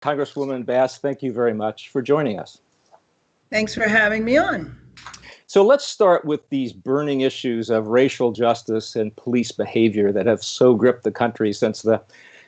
Congresswoman Bass, thank you very much for joining us. Thanks for having me on. So let's start with these burning issues of racial justice and police behavior that have so gripped the country since the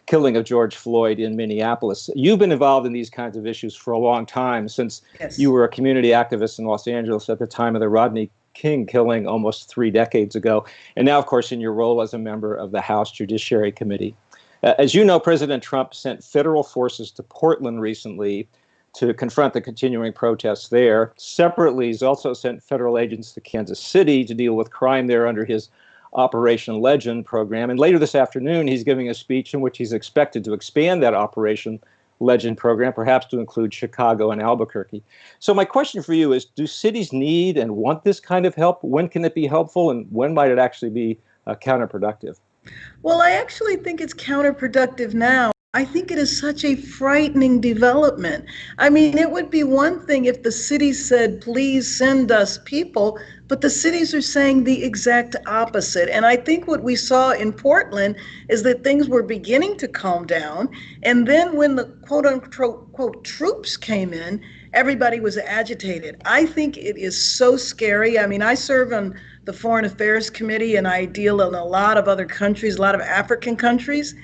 killing of George Floyd in Minneapolis. You've been involved in these kinds of issues for a long time, since you were a community activist in Los Angeles at the time of the Rodney King killing almost 3 decades ago, and now, of course, in your role as a member of the House Judiciary Committee. As you know, President Trump sent federal forces to Portland recently to confront the continuing protests there. Separately, he's also sent federal agents to Kansas City to deal with crime there under his Operation Legend program. And later this afternoon, he's giving a speech in which he's expected to expand that Operation Legend program, perhaps to include Chicago and Albuquerque. So my question for you is, do cities need and want this kind of help? When can it be helpful, and when might it actually be counterproductive? Well, I actually think it's counterproductive now. I think it is such a frightening development. I mean, it would be one thing if the cities said, please send us people, but the cities are saying the exact opposite. And I think what we saw in Portland is that things were beginning to calm down. And then when the quote unquote quote troops came in, everybody was agitated. I think it is so scary. I mean, I serve on the Foreign Affairs Committee, and I deal in a lot of other countries, a lot of African countries.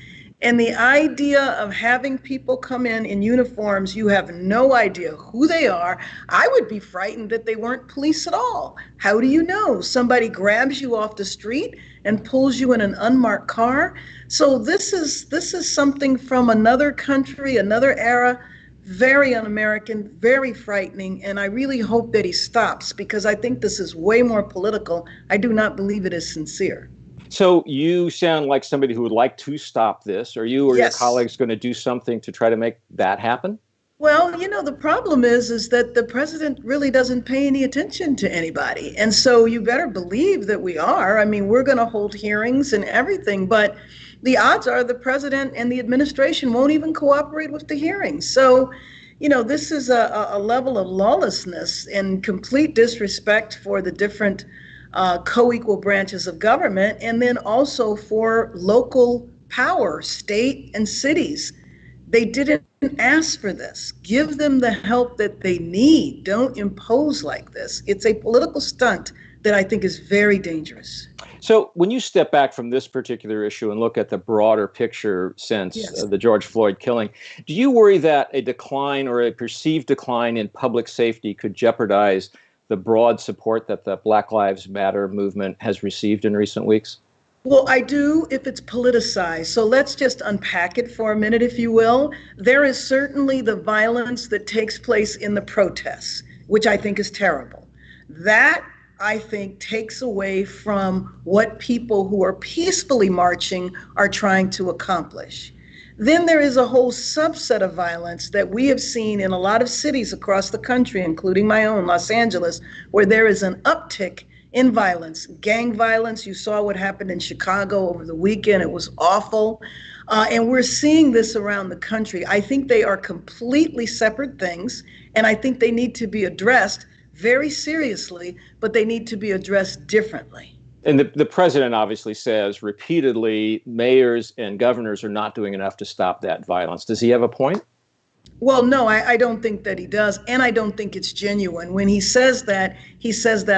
And the idea of having people come in uniforms, you have no idea who they are. I would be frightened that they weren't police at all. How do you know? Somebody grabs you off the street and pulls you in an unmarked car. So this is something from another country, another era, very un-American, very frightening. And I really hope that he stops, because I think this is way more political. I do not believe it is sincere. So you sound like somebody who would like to stop this. Are you or your colleagues going to do something to try to make that happen? Well, you know, the problem is that the president really doesn't pay any attention to anybody. And so you better believe that we are. I mean, we're going to hold hearings and everything, but the odds are the president and the administration won't even cooperate with the hearings. So, you know, this is a level of lawlessness and complete disrespect for the different co-equal branches of government, and then also for local power, state and cities. They didn't ask for this. Give them the help that they need. Don't impose like this. It's a political stunt that I think is very dangerous. So when you step back from this particular issue and look at the broader picture since the George Floyd killing, do you worry that a decline or a perceived decline in public safety could jeopardize the broad support that the Black Lives Matter movement has received in recent weeks? Well, I do if it's politicized. So let's just unpack it for a minute, if you will. There is certainly the violence that takes place in the protests, which I think is terrible. That, I think, takes away from what people who are peacefully marching are trying to accomplish. Then there is a whole subset of violence that we have seen in a lot of cities across the country, including my own, Los Angeles, where there is an uptick in violence, gang violence. You saw what happened in Chicago over the weekend. It was awful. And we're seeing this around the country. I think they are completely separate things, and I think they need to be addressed very seriously, but they need to be addressed differently. And the president obviously says repeatedly mayors and governors are not doing enough to stop that violence. Does he have a point? Well, no, I don't think that he does. And I don't think it's genuine. When he says that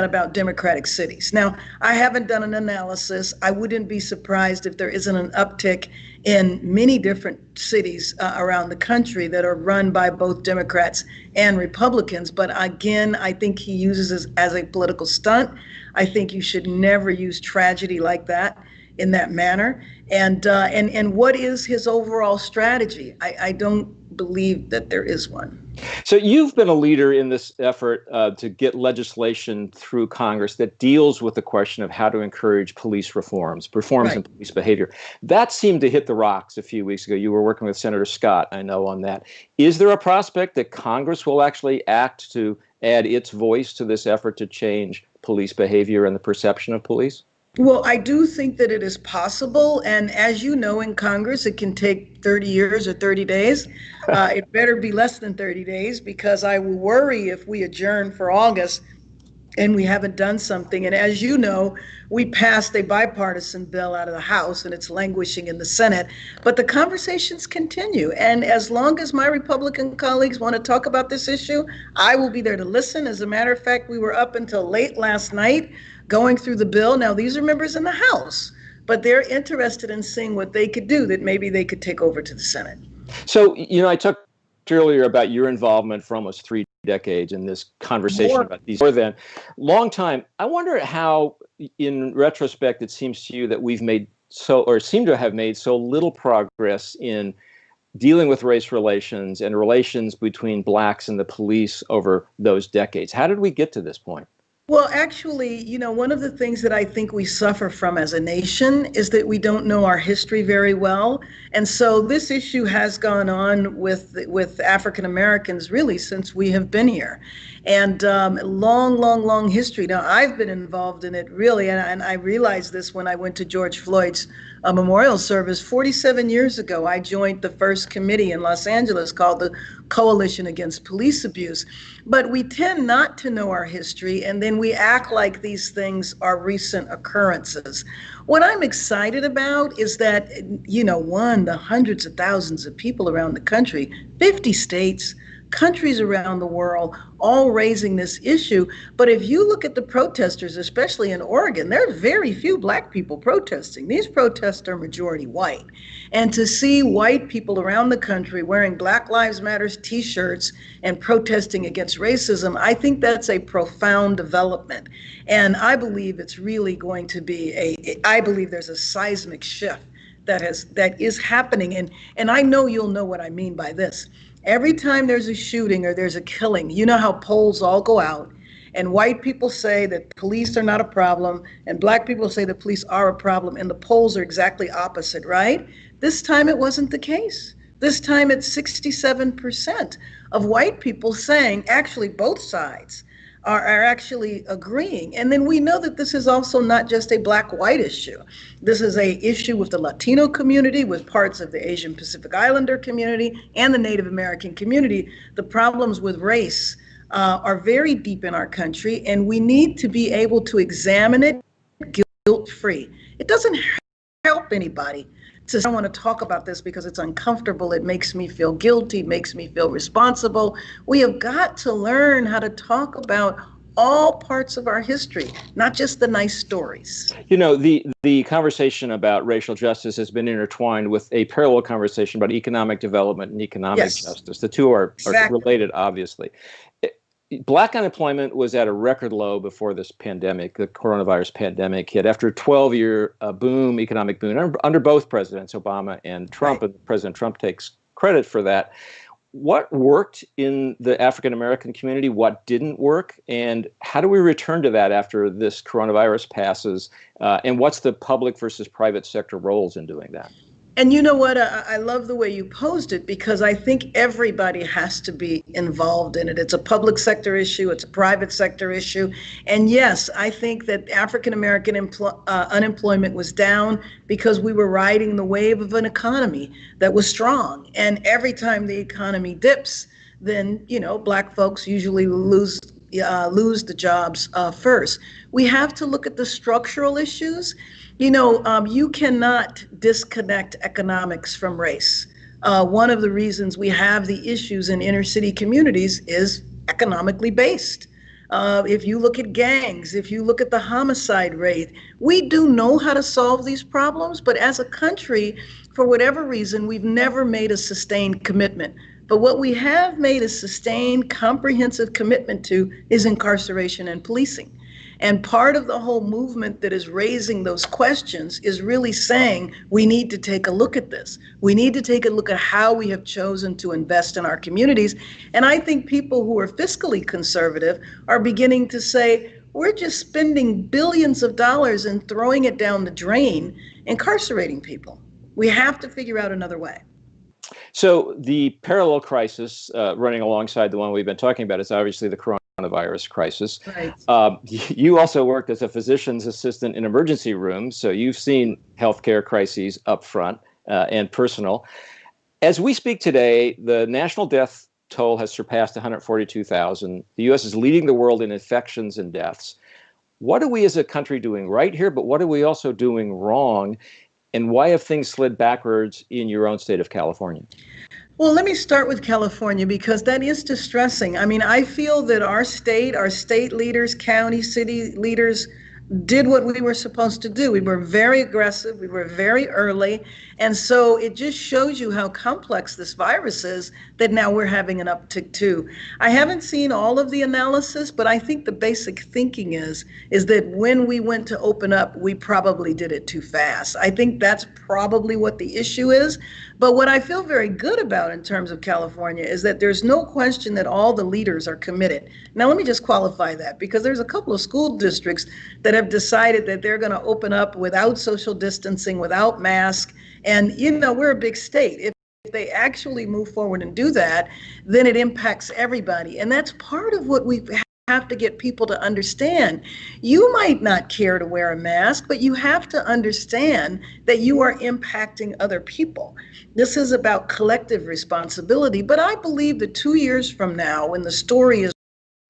about Democratic cities. Now, I haven't done an analysis. I wouldn't be surprised if there isn't an uptick in many different cities around the country that are run by both Democrats and Republicans. But again, I think he uses this as a political stunt. I think you should never use tragedy like that in that manner. And what is his overall strategy? I don't believe that there is one. So you've been a leader in this effort to get legislation through Congress that deals with the question of how to encourage police reforms in police behavior. That seemed to hit the rocks a few weeks ago. You were working with Senator Scott, I know, on that. Is there a prospect that Congress will actually act to add its voice to this effort to change police behavior and the perception of police? Well, I do think that it is possible. And as you know, in Congress, it can take 30 years or 30 days. It better be less than 30 days, because I will worry if we adjourn for August and we haven't done something. And as you know, we passed a bipartisan bill out of the House and it's languishing in the Senate. But the conversations continue. And as long as my Republican colleagues want to talk about this issue, I will be there to listen. As a matter of fact, we were up until late last night going through the bill. Now, these are members in the House, but they're interested in seeing what they could do that maybe they could take over to the Senate. So, I talked earlier about your involvement for almost 3 decades in this conversation about these more than long time. I wonder how, in retrospect, it seems to you that we've made seem to have made so little progress in dealing with race relations and relations between blacks and the police over those decades. How did we get to this point? Well, actually, one of the things that I think we suffer from as a nation is that we don't know our history very well. And so this issue has gone on with African Americans really since we have been here. And long history. Now, I've been involved in it really, and I realized this when I went to George Floyd's memorial service 47 years ago. I joined the first committee in Los Angeles called the Coalition Against Police Abuse. But we tend not to know our history, and then we act like these things are recent occurrences. What I'm excited about is that, the hundreds of thousands of people around the country, 50 states, countries around the world, all raising this issue. But if you look at the protesters, especially in Oregon, there are very few black people protesting. These protests are majority white. And to see white people around the country wearing Black Lives Matter t-shirts and protesting against racism, I think that's a profound development. And I believe it's really going to be I believe there's a seismic shift that is happening. And I know you'll know what I mean by this. Every time there's a shooting or there's a killing, you know how polls all go out and white people say that police are not a problem and black people say the police are a problem, and the polls are exactly opposite, right? This time it wasn't the case. This time it's 67% of white people saying actually both sides are actually agreeing. And then we know that this is also not just a black-white issue. This is a issue with the Latino community, with parts of the Asian Pacific Islander community and the Native American community. The problems with race are very deep in our country, and we need to be able to examine it guilt-free. It doesn't help anybody to say, I want to talk about this because it's uncomfortable. It makes me feel guilty, makes me feel responsible. We have got to learn how to talk about all parts of our history, not just the nice stories. The conversation about racial justice has been intertwined with a parallel conversation about economic development and economic justice. The two are related, obviously. Black unemployment was at a record low before this pandemic, the coronavirus pandemic hit. After a 12-year economic boom, under both presidents, Obama and Trump, and President Trump takes credit for that. What worked in the African American community? What didn't work? And how do we return to that after this coronavirus passes? And what's the public versus private sector roles in doing that? And you know what? I love the way you posed it, because I think everybody has to be involved in it. It's a public sector issue. It's a private sector issue. And yes, I think that African American unemployment was down because we were riding the wave of an economy that was strong. And every time the economy dips, then, black folks usually lose the jobs first. We have to look at the structural issues. You cannot disconnect economics from race. One of the reasons we have the issues in inner city communities is economically based. If you look at gangs, if you look at the homicide rate, we do know how to solve these problems, but as a country, for whatever reason, we've never made a sustained commitment. But what we have made a sustained, comprehensive commitment to is incarceration and policing. And part of the whole movement that is raising those questions is really saying we need to take a look at this. We need to take a look at how we have chosen to invest in our communities. And I think people who are fiscally conservative are beginning to say, we're just spending billions of dollars and throwing it down the drain, incarcerating people. We have to figure out another way. So the parallel crisis running alongside the one we've been talking about is obviously the coronavirus crisis. Right. You also worked as a physician's assistant in emergency rooms, so you've seen healthcare crises up front and personal. As we speak today, the national death toll has surpassed 142,000. The U.S. is leading the world in infections and deaths. What are we as a country doing right here, but what are we also doing wrong? And why have things slid backwards in your own state of California? Well, let me start with California because that is distressing. I mean, I feel that our state leaders, county, city leaders did what we were supposed to do. We were very aggressive. We were very early. And so it just shows you how complex this virus is that now we're having an uptick too. I haven't seen all of the analysis, but I think the basic thinking is that when we went to open up, we probably did it too fast. I think that's probably what the issue is. But what I feel very good about in terms of California is that there's no question that all the leaders are committed. Now, let me just qualify that because there's a couple of school districts that have decided that they're going to open up without social distancing, without masks. And, you know, we're a big state. If they actually move forward and do that, then it impacts everybody. And that's part of what we have to get people to understand. You might not care to wear a mask, but you have to understand that you are impacting other people. This is about collective responsibility. But I believe that 2 years from now, when the story is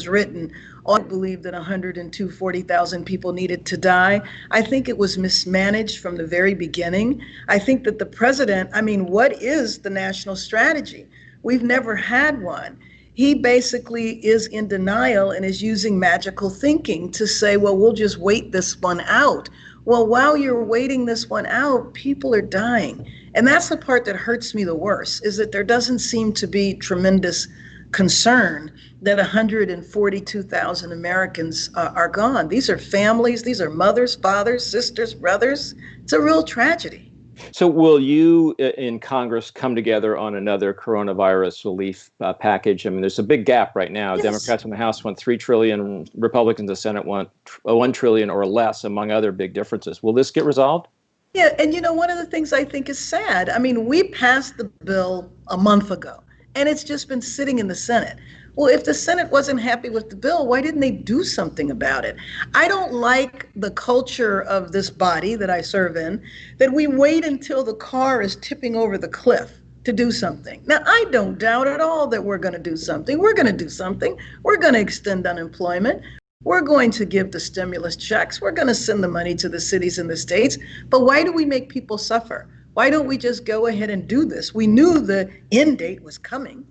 written, I believe that 140,000 people needed to die. I think it was mismanaged from the very beginning. I think that the president, I mean, what is the national strategy? We've never had one. He basically is in denial and is using magical thinking to say, well, we'll just wait this one out. Well, while you're waiting this one out, people are dying. And that's the part that hurts me the worst, is that there doesn't seem to be tremendous concern that 142,000 Americans are gone. These are families, these are mothers, fathers, sisters, brothers. It's a real tragedy. So will you in Congress come together on another coronavirus relief package? I mean, there's a big gap right now. Yes. Democrats in the House want $3 trillion, Republicans in the Senate want $1 trillion or less, among other big differences. Will this get resolved? Yeah, and you know, one of the things I think is sad, I mean, we passed the bill a month ago, and it's just been sitting in the Senate. Well, if the Senate wasn't happy with the bill, why didn't they do something about it? I don't like the culture of this body that I serve in, that we wait until the car is tipping over the cliff to do something. Now, I don't doubt at all that we're going to do something. We're going to do something. We're going to extend unemployment. We're going to give the stimulus checks. We're going to send the money to the cities and the states. But why do we make people suffer? Why don't we just go ahead and do this? We knew the end date was coming.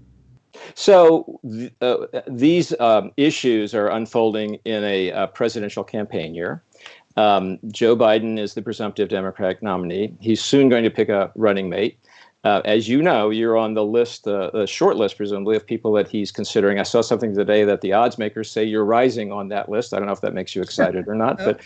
So these issues are unfolding in a presidential campaign year. Joe Biden is the presumptive Democratic nominee. He's soon going to pick a running mate. As you know, you're on the list, a short list, presumably, of people that he's considering. I saw something today that the odds makers say you're rising on that list. I don't know if that makes you excited or not. But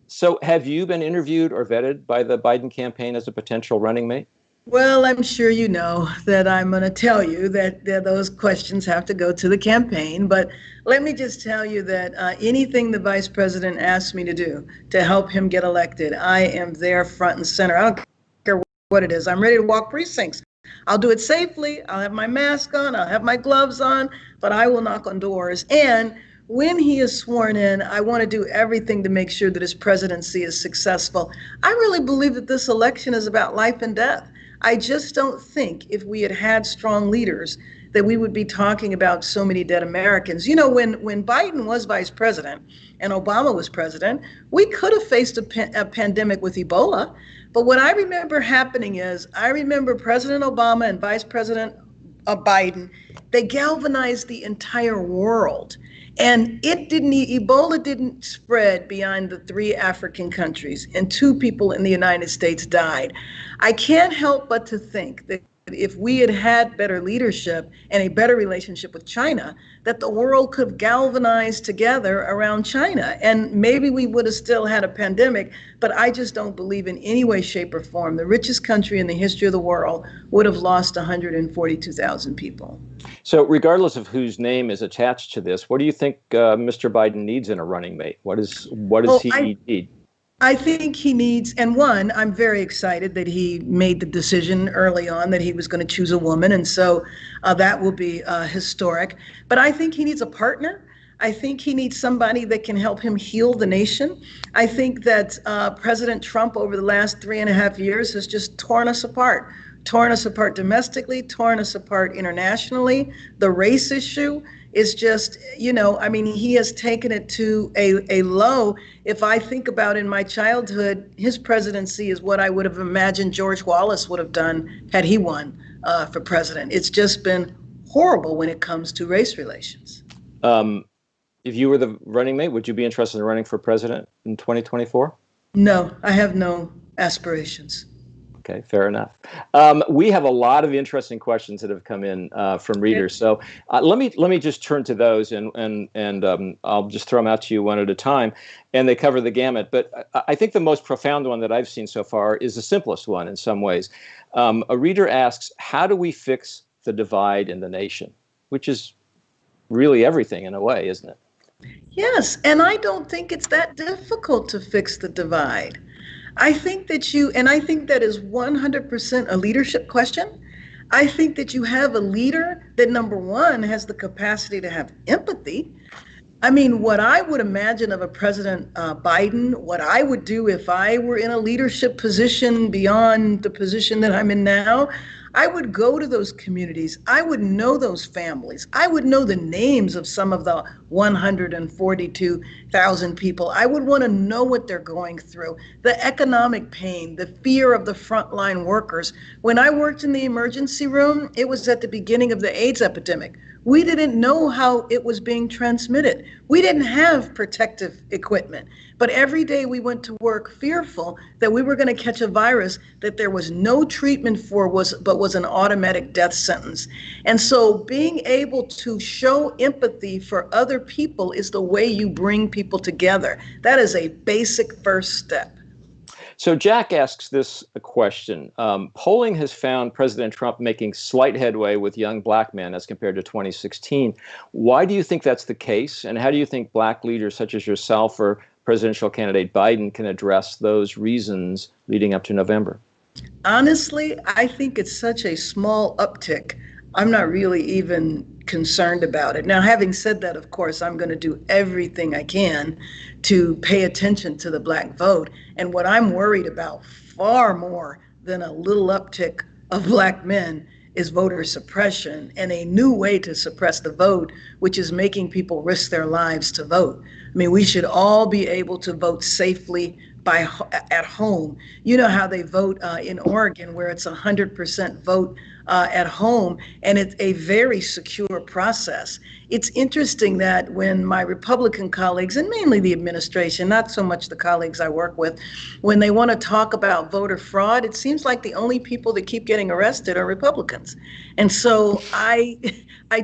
so have you been interviewed or vetted by the Biden campaign as a potential running mate? Well, I'm sure you know that I'm going to tell you that those questions have to go to the campaign. But let me just tell you that anything the vice president asks me to do to help him get elected, I am there front and center. I don't care what it is. I'm ready to walk precincts. I'll do it safely. I'll have my mask on. I'll have my gloves on, but I will knock on doors. And when he is sworn in, I want to do everything to make sure that his presidency is successful. I really believe that this election is about life and death. I just don't think if we had had strong leaders that we would be talking about so many dead Americans. You know, when Biden was vice president and Obama was president, we could have faced a pandemic with Ebola. But what I remember happening is I remember President Obama and Vice President Biden, they galvanized the entire world. And Ebola didn't spread beyond the 3 African countries, and 2 people in the United States died. I can't help but to think that if we had had better leadership and a better relationship with China, that the world could have galvanized together around China. And maybe we would have still had a pandemic, but I just don't believe in any way, shape, or form the richest country in the history of the world would have lost 142,000 people. So regardless of whose name is attached to this, what do you think Mr. Biden needs in a running mate? What does he need? I think he needs, and one, I'm very excited that he made the decision early on that he was going to choose a woman, and so that will be historic. But I think he needs a partner. I think he needs somebody that can help him heal the nation. I think that President Trump over the last 3.5 years has just torn us apart. torn us apart domestically, torn us apart internationally. The race issue is just, I mean, he has taken it to a low. If I think about in my childhood, his presidency is what I would have imagined George Wallace would have done had he won for president. It's just been horrible when it comes to race relations. If you were the running mate, would you be interested in running for president in 2024? No, I have no aspirations. Okay, fair enough. We have a lot of interesting questions that have come in from readers. So let me just turn to those, and I'll just throw them out to you one at a time, and they cover the gamut. But I think the most profound one that I've seen so far is the simplest one in some ways. A reader asks, how do we fix the divide in the nation? Which is really everything in a way, isn't it? Yes, and I don't think it's that difficult to fix the divide. I think that I think that is 100% a leadership question. I think that you have a leader that, number one, has the capacity to have empathy. I mean, what I would imagine of a President Biden, what I would do if I were in a leadership position beyond the position that I'm in now, I would go to those communities. I would know those families. I would know the names of some of the 142,000 people. I would want to know what they're going through, the economic pain, the fear of the frontline workers. When I worked in the emergency room, it was at the beginning of the AIDS epidemic. We didn't know how it was being transmitted. We didn't have protective equipment. But every day we went to work fearful that we were going to catch a virus that there was no treatment for, but was an automatic death sentence. And so being able to show empathy for other people is the way you bring people together. That is a basic first step. So Jack asks this question. Polling has found President Trump making slight headway with young black men as compared to 2016. Why do you think that's the case? And how do you think black leaders such as yourself or presidential candidate Biden can address those reasons leading up to November? Honestly, I think it's such a small uptick. I'm not really even concerned about it. Now, having said that, of course, I'm going to do everything I can to pay attention to the black vote. And what I'm worried about far more than a little uptick of black men is voter suppression and a new way to suppress the vote, which is making people risk their lives to vote. I mean, we should all be able to vote safely at home. You know how they vote in Oregon, where it's 100% vote at home, and it's a very secure process. It's interesting that when my Republican colleagues, and mainly the administration, not so much the colleagues I work with, when they want to talk about voter fraud, it seems like the only people that keep getting arrested are Republicans. And so I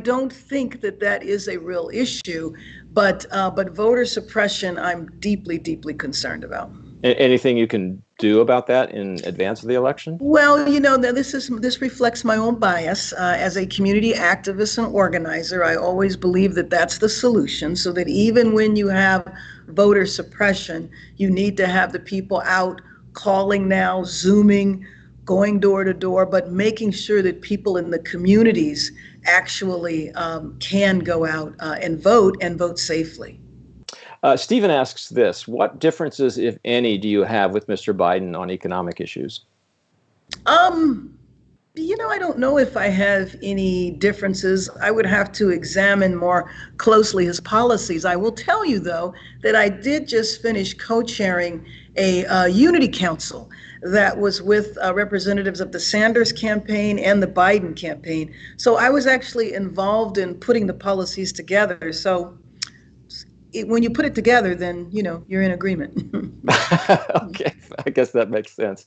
don't think that is a real issue, but voter suppression, I'm deeply, deeply concerned about. Anything you can do about that in advance of the election? Well, this reflects my own bias. As a community activist and organizer, I always believe that that's the solution, so that even when you have voter suppression, you need to have the people out calling now, Zooming, going door to door, but making sure that people in the communities actually can go out and vote safely. Stephen asks this: what differences, if any, do you have with Mr. Biden on economic issues? I don't know if I have any differences. I would have to examine more closely his policies. I will tell you, though, that I did just finish co-chairing a unity council that was with representatives of the Sanders campaign and the Biden campaign. So I was actually involved in putting the policies together. So when you put it together, then, you're in agreement. Okay, I guess that makes sense.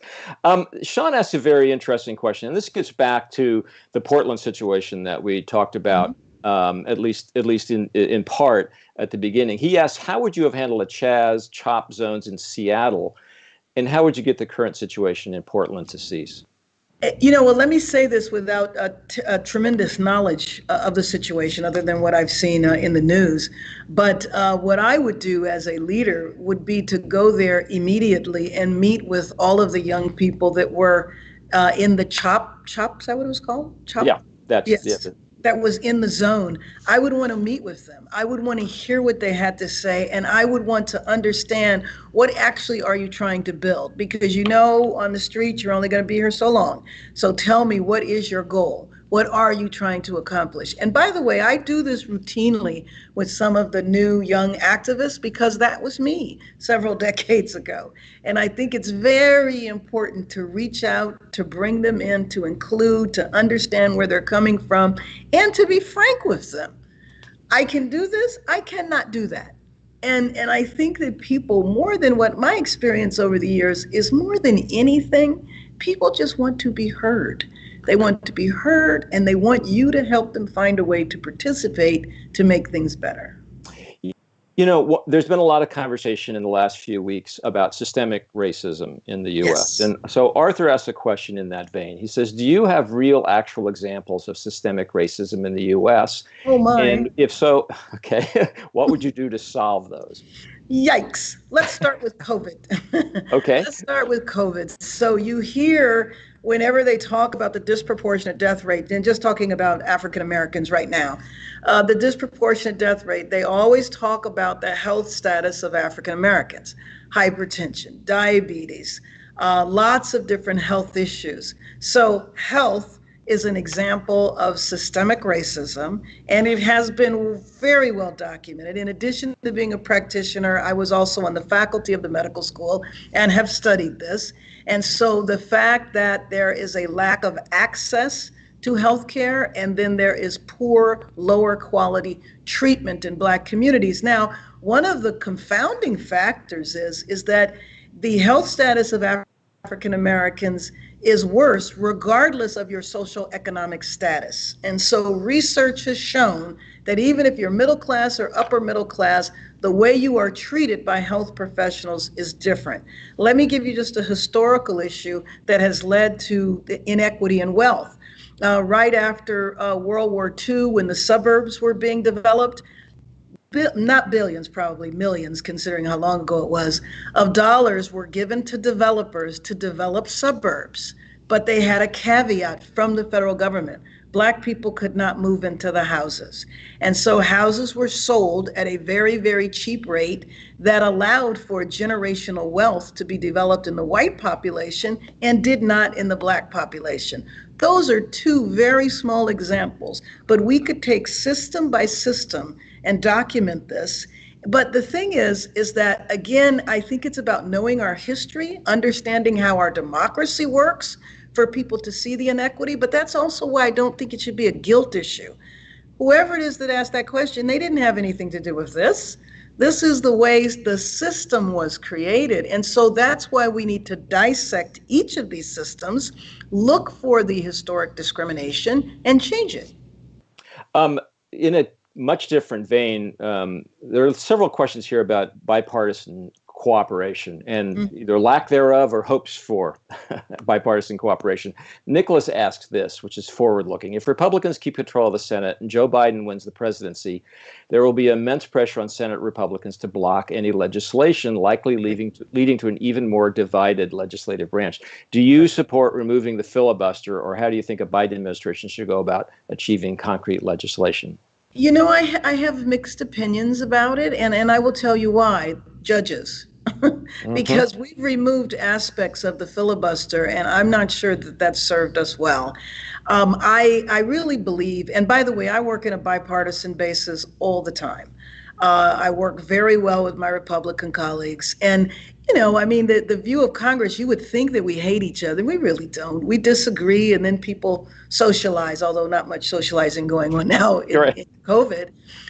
Sean asked a very interesting question, and this gets back to the Portland situation that we talked about, at least in part at the beginning. He asked, how would you have handled a CHOP zones in Seattle, and how would you get the current situation in Portland to cease? Well, let me say this without a tremendous knowledge of the situation, other than what I've seen in the news. But what I would do as a leader would be to go there immediately and meet with all of the young people that were in the CHOP. Is that what it was called? CHOP? Yeah, yes. that was in the zone, I would want to meet with them. I would want to hear what they had to say, and I would want to understand what actually are you trying to build? Because on the street, you're only going to be here so long. So tell me, what is your goal? What are you trying to accomplish? And by the way, I do this routinely with some of the new young activists because that was me several decades ago. And I think it's very important to reach out, to bring them in, to include, to understand where they're coming from, and to be frank with them. I can do this, I cannot do that. And I think that people, more than what my experience over the years is, more than anything, people just want to be heard. They want to be heard, and they want you to help them find a way to participate to make things better. There's been a lot of conversation in the last few weeks about systemic racism in the U.S. Yes. And so Arthur asks a question in that vein. He says, do you have real, actual examples of systemic racism in the U.S.? Oh, my. And if so, okay, what would you do to solve those? Yikes. Let's start with COVID. Okay. Let's start with COVID. So you hear whenever they talk about the disproportionate death rate, and just talking about African Americans right now, the disproportionate death rate, they always talk about the health status of African Americans, hypertension, diabetes, lots of different health issues. So health is an example of systemic racism, and it has been very well documented. In addition to being a practitioner, I was also on the faculty of the medical school and have studied this. And so the fact that there is a lack of access to healthcare, and then there is poor, lower quality treatment in Black communities. Now, one of the confounding factors is that the health status of African Americans is worse regardless of your social economic status. And so research has shown that even if you're middle class or upper middle class, the way you are treated by health professionals is different. Let me give you just a historical issue that has led to the inequity in wealth. Right after World War II, when the suburbs were being developed, not billions, probably millions, considering how long ago it was, of dollars were given to developers to develop suburbs. But they had a caveat from the federal government. Black people could not move into the houses. And so houses were sold at a very, very cheap rate that allowed for generational wealth to be developed in the white population and did not in the Black population. Those are two very small examples, but we could take system by system and document this. But the thing is that, again, I think it's about knowing our history, understanding how our democracy works for people to see the inequity, but that's also why I don't think it should be a guilt issue. Whoever it is that asked that question, they didn't have anything to do with this. This is the way the system was created. And so that's why we need to dissect each of these systems, look for the historic discrimination, and change it. In a much different vein, there are several questions here about bipartisan cooperation and either lack thereof or hopes for bipartisan cooperation. Nicholas asks this, which is forward-looking. If Republicans keep control of the Senate and Joe Biden wins the presidency, there will be immense pressure on Senate Republicans to block any legislation, likely leading to an even more divided legislative branch. Do you support removing the filibuster, or how do you think a Biden administration should go about achieving concrete legislation? I have mixed opinions about it, and I will tell you why. Judges. Because we've removed aspects of the filibuster, and I'm not sure that that's served us well. I really believe, and by the way, I work in a bipartisan basis all the time. I work very well with my Republican colleagues. And, the view of Congress, you would think that we hate each other. We really don't. We disagree, and then people socialize, although not much socializing going on now in COVID.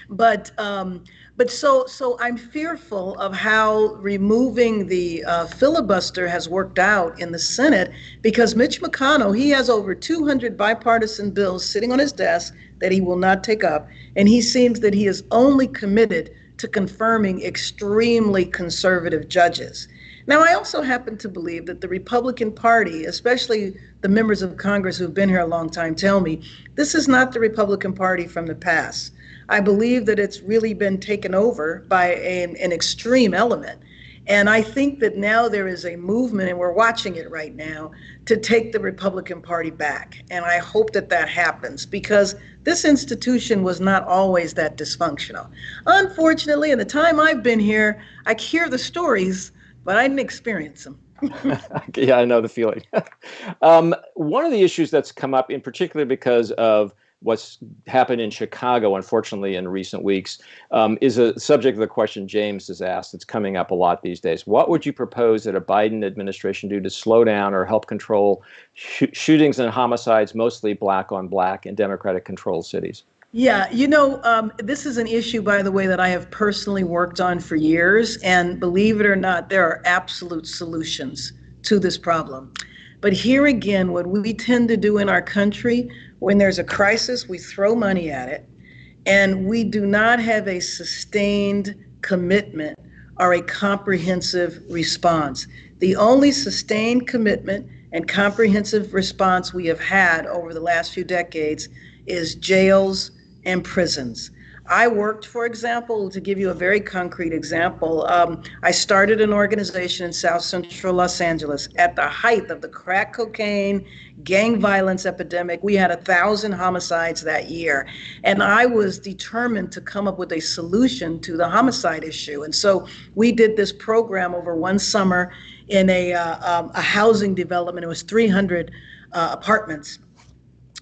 But so I'm fearful of how removing the filibuster has worked out in the Senate, because Mitch McConnell, he has over 200 bipartisan bills sitting on his desk that he will not take up. And he seems that he is only committed to confirming extremely conservative judges. Now, I also happen to believe that the Republican Party, especially the members of Congress who've been here a long time, tell me this is not the Republican Party from the past. I believe that it's really been taken over by an extreme element. And I think that now there is a movement, and we're watching it right now, to take the Republican Party back. And I hope that that happens, because This institution was not always that dysfunctional. Unfortunately, in the time I've been here, I hear the stories, but I didn't experience them. Yeah, I know the feeling. One of the issues that's come up, in particular because of what's happened in Chicago, unfortunately, in recent weeks, is a subject of the question James has asked. It's coming up a lot these days. What would you propose that a Biden administration do to slow down or help control shootings and homicides, mostly black on black, in Democratic-controlled cities? Yeah, this is an issue, by the way, that I have personally worked on for years. And believe it or not, there are absolute solutions to this problem. But here again, what we tend to do in our country, when there's a crisis, we throw money at it, and we do not have a sustained commitment or a comprehensive response. The only sustained commitment and comprehensive response we have had over the last few decades is jails and prisons. I worked, for example, to give you a very concrete example, I started an organization in South Central Los Angeles at the height of the crack cocaine, gang violence epidemic. We had 1,000 homicides that year. And I was determined to come up with a solution to the homicide issue. And so we did this program over one summer in a housing development. It was 300 apartments.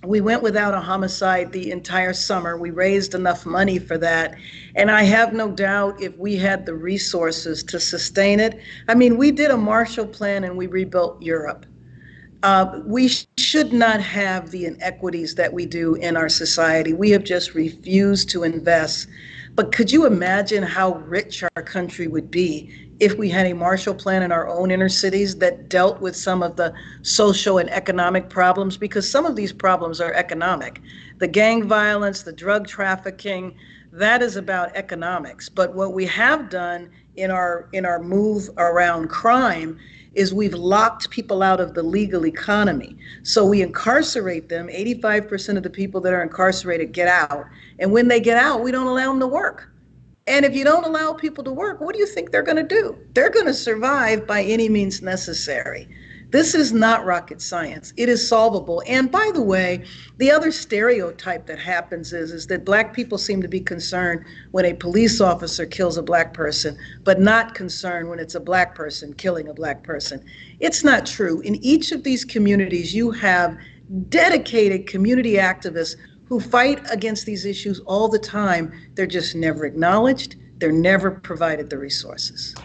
We went without a homicide the entire summer. We raised enough money for that. And I have no doubt if we had the resources to sustain it. I mean, we did a Marshall Plan and we rebuilt Europe. We should not have the inequities that we do in our society. We have just refused to invest. But could you imagine how rich our country would be if we had a Marshall Plan in our own inner cities that dealt with some of the social and economic problems? Because some of these problems are economic. The gang violence, the drug trafficking, that is about economics. But what we have done in our move around crime is we've locked people out of the legal economy. So we incarcerate them. 85% of the people that are incarcerated get out. And when they get out, we don't allow them to work. And if you don't allow people to work, what do you think they're going to do? They're going to survive by any means necessary. This is not rocket science. It is solvable. And by the way, the other stereotype that happens is that Black people seem to be concerned when a police officer kills a Black person, but not concerned when it's a Black person killing a Black person. It's not true. In each of these communities, you have dedicated community activists who fight against these issues all the time. They're just never acknowledged. They're never provided the resources.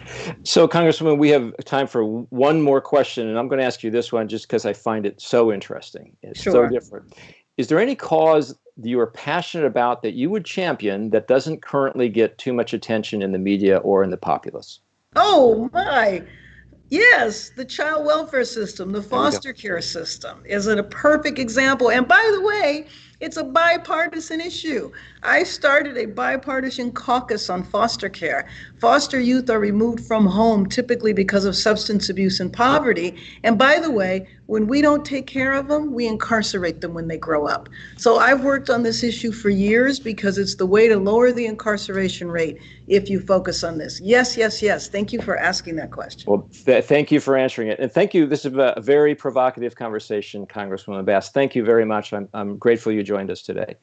So, Congresswoman, we have time for one more question, and I'm going to ask you this one just because I find it so interesting. It's so different. Is there any cause you are passionate about that you would champion that doesn't currently get too much attention in the media or in the populace? Oh, my. Yes, the child welfare system, the foster care system is a perfect example. And by the way, it's a bipartisan issue. I started a bipartisan caucus on foster care. Foster youth are removed from home typically because of substance abuse and poverty. And by the way, when we don't take care of them, we incarcerate them when they grow up. So I've worked on this issue for years because it's the way to lower the incarceration rate if you focus on this. Yes, yes, yes. Thank you for asking that question. Well, thank you for answering it. And thank you. This is a very provocative conversation, Congresswoman Bass. Thank you very much. I'm grateful you joined us today.